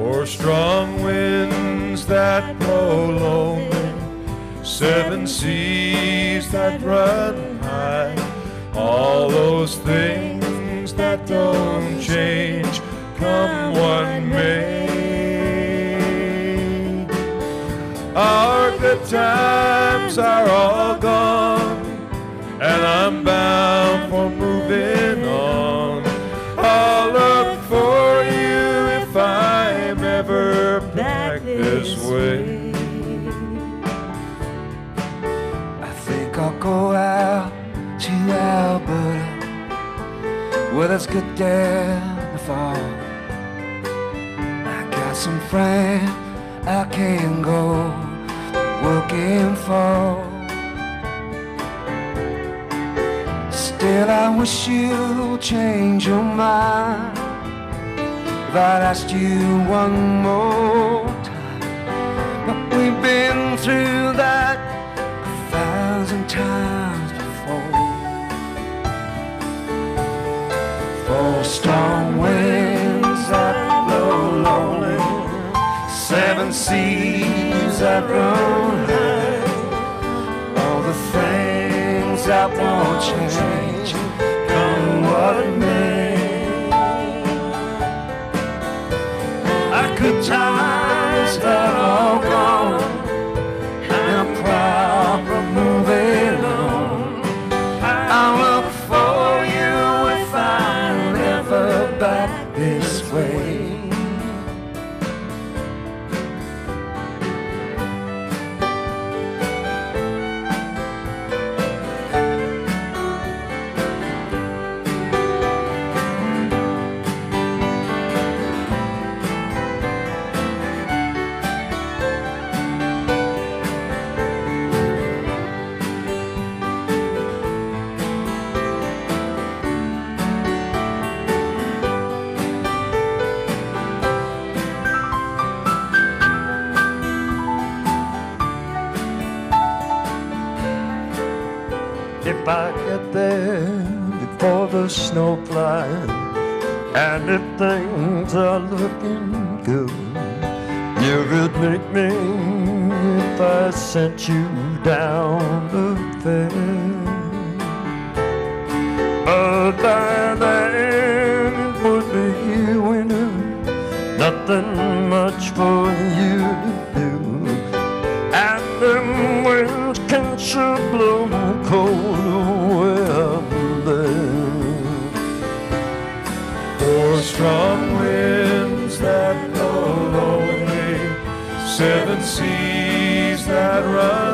or strong winds that blow lonely, 7 seas that run high, all those things that don't change, come what may. Our good times are all gone, and I'm bound for moving on. I'll look for you if I'm ever back this way. I think I'll go out to Alberta, where there's good down the fall. I got some friends I can go working for. Still I wish you'd change your mind if I'd asked you one more time. But we've been through that 1,000 times before. 4 strong winds that blow lonely, 7 seas that run high, all the things that won't change, come what may. Our good times are all gone, and I'm proud for moving on. I'll look for you if I'm ever back this way. If I get there before the snow flies, and if things are looking good, you could make me if I sent you down the fair. But by then it would be winter, nothing much for you to do, and them winds can sure blow cold weather. 4 strong winds that blow lonely, 7 seas that run